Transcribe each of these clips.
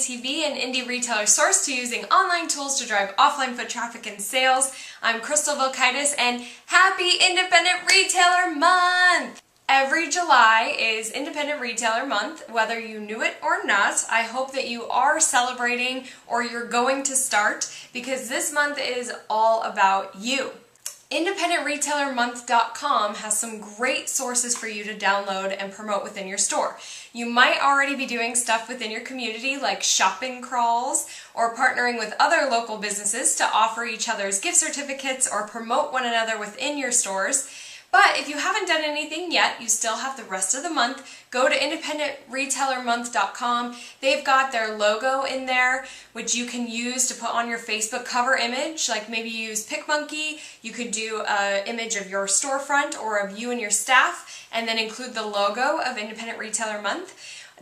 TV and indie retailer source to using online tools to drive offline foot traffic and sales. I'm Crystal Vilkaitis, and happy Independent Retailer Month! Every July is Independent Retailer Month, whether you knew it or not. I hope that you are celebrating or you're going to start, because this month is all about you. IndependentRetailerMonth.com has some great sources for you to download and promote within your store. You might already be doing stuff within your community like shopping crawls or partnering with other local businesses to offer each other's gift certificates or promote one another within your stores. But if you haven't done anything yet, you still have the rest of the month. Go to IndependentRetailerMonth.com. They've got their logo in there, which you can use to put on your Facebook cover image, like maybe you use PicMonkey. You could do an image of your storefront or of you and your staff, and then include the logo of Independent Retailer Month.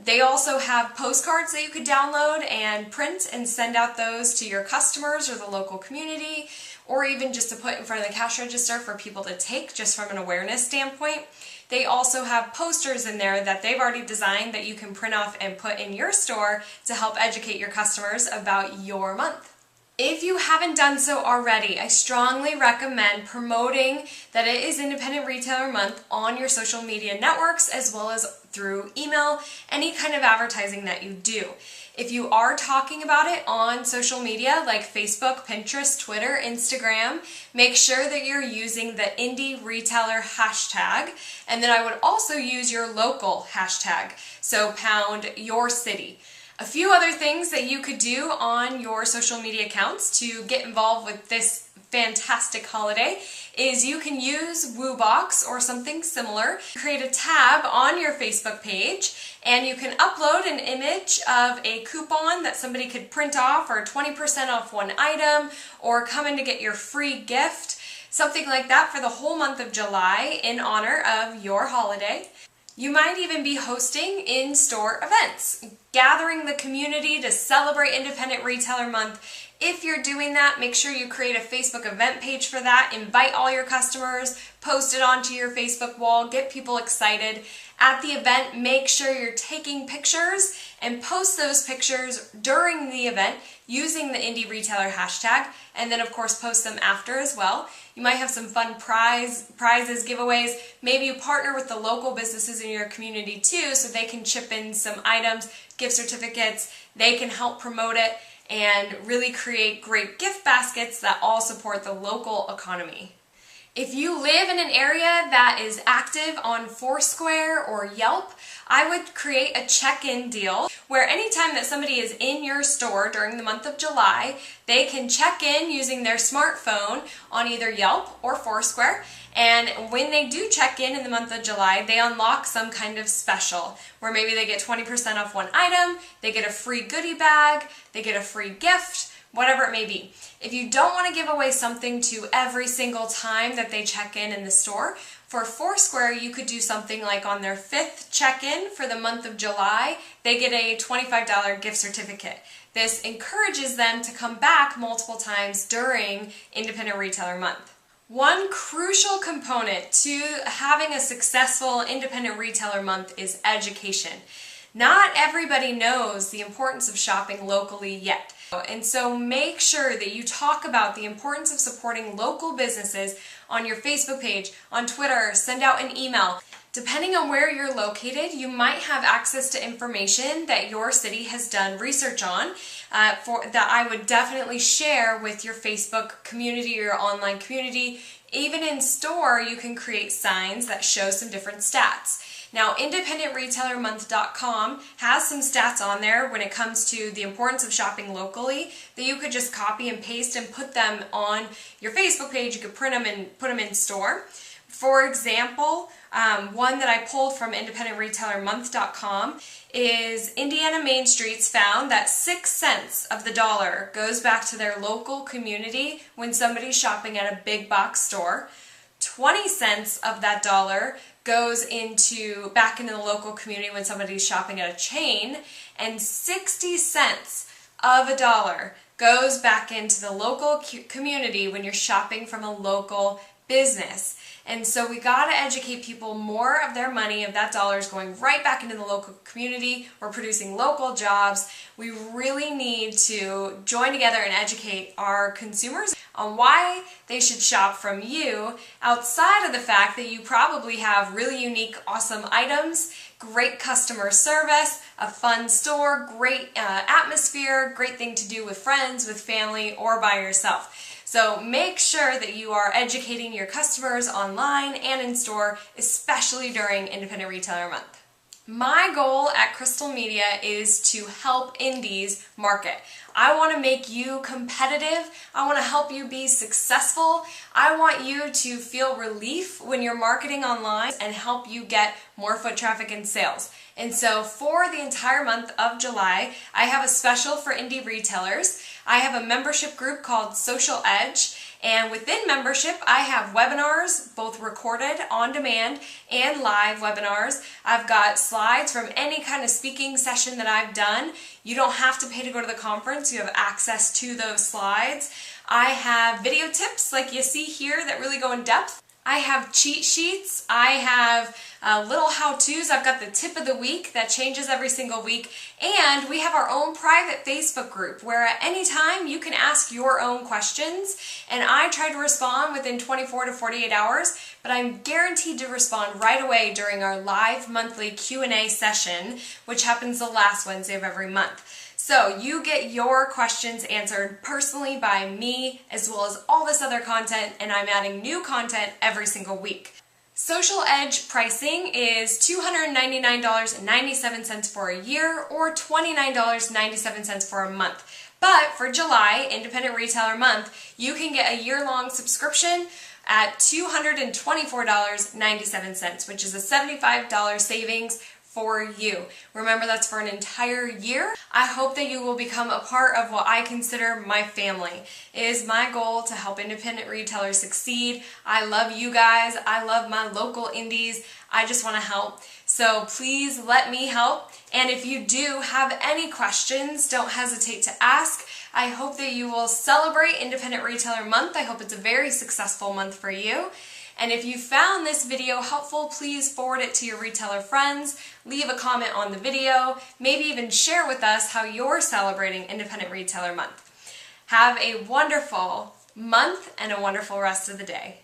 They also have postcards that you could download and print and send out those to your customers or the local community, or even just to put in front of the cash register for people to take just from an awareness standpoint. They also have posters in there that they've already designed that you can print off and put in your store to help educate your customers about your month. If you haven't done so already, I strongly recommend promoting that it is Independent Retailer Month on your social media networks as well as through email, any kind of advertising that you do. If you are talking about it on social media like Facebook, Pinterest, Twitter, Instagram, make sure that you're using the Indie Retailer hashtag, and then I would also use your local hashtag, so pound your city. A few other things that you could do on your social media accounts to get involved with this fantastic holiday is you can use WooBox or something similar. Create a tab on your Facebook page and you can upload an image of a coupon that somebody could print off, or 20% off one item, or come in to get your free gift, something like that for the whole month of July in honor of your holiday. You might even be hosting in-store events, gathering the community to celebrate Independent Retailer Month. If you're doing that, make sure you create a Facebook event page for that, invite all your customers, post it onto your Facebook wall, get people excited. At the event, make sure you're taking pictures and post those pictures during the event using the Indie Retailer hashtag, and then of course post them after as well. You might have some fun prizes, giveaways. Maybe you partner with the local businesses in your community too, so they can chip in some items, gift certificates. They can help promote it and really create great gift baskets that all support the local economy. If you live in an area that is active on Foursquare or Yelp, I would create a check-in deal where anytime that somebody is in your store during the month of July, they can check in using their smartphone on either Yelp or Foursquare. And when they do check in the month of July, they unlock some kind of special where maybe they get 20% off one item, they get a free goodie bag, they get a free gift, whatever it may be. If you don't want to give away something to every single time that they check in the store, for Foursquare you could do something like on their 5th check-in for the month of July, they get a $25 gift certificate. This encourages them to come back multiple times during Independent Retailer Month. One crucial component to having a successful Independent Retailer Month is education. Not everybody knows the importance of shopping locally yet. And so make sure that you talk about the importance of supporting local businesses on your Facebook page, on Twitter, send out an email. Depending on where you're located, you might have access to information that your city has done research on that I would definitely share with your Facebook community or your online community. Even in store, you can create signs that show some different stats. Now, IndependentRetailerMonth.com has some stats on there when it comes to the importance of shopping locally that you could just copy and paste and put them on your Facebook page. You could print them and put them in store. For example, one that I pulled from IndependentRetailerMonth.com is Indiana Main Streets found that 6 cents of the dollar goes back to their local community when somebody's shopping at a big box store. 20 cents of that dollar goes back into the local community when somebody's shopping at a chain, and 60 cents of a dollar goes back into the local community when you're shopping from a local business. And so we got to educate people. More of their money, of that dollar, is going right back into the local community. We're producing local jobs. We really need to join together and educate our consumers on why they should shop from you, outside of the fact that you probably have really unique, awesome items, great customer service, a fun store, great atmosphere, great thing to do with friends, with family, or by yourself. So make sure that you are educating your customers online and in store, especially during Independent Retailer Month. My goal at Crystal Media is to help indies market. I want to make you competitive. I want to help you be successful. I want you to feel relief when you're marketing online and help you get more foot traffic and sales. And so for the entire month of July, I have a special for indie retailers. I have a membership group called Social Edge, and within membership I have webinars, both recorded on demand and live webinars. I've got slides from any kind of speaking session that I've done. You don't have to pay to go to the conference. You have access to those slides. I have video tips like you see here that really go in depth. I have cheat sheets. I have little how-tos. I've got the tip of the week that changes every single week. And we have our own private Facebook group where at any time you can ask your own questions. And I try to respond within 24 to 48 hours, but I'm guaranteed to respond right away during our live monthly Q&A session, which happens the last Wednesday of every month. So you get your questions answered personally by me, as well as all this other content, and I'm adding new content every single week. Social Edge pricing is $299.97 for a year or $29.97 for a month. But for July, Independent Retailer Month, you can get a year-long subscription at $224.97, which is a $75 savings for you. Remember, that's for an entire year. I hope that you will become a part of what I consider my family. It is my goal to help independent retailers succeed. I love you guys. I love my local indies. I just want to help. So please let me help. And if you do have any questions, don't hesitate to ask. I hope that you will celebrate Independent Retailer Month. I hope it's a very successful month for you. And if you found this video helpful, please forward it to your retailer friends, leave a comment on the video, maybe even share with us how you're celebrating Independent Retailer Month. Have a wonderful month and a wonderful rest of the day.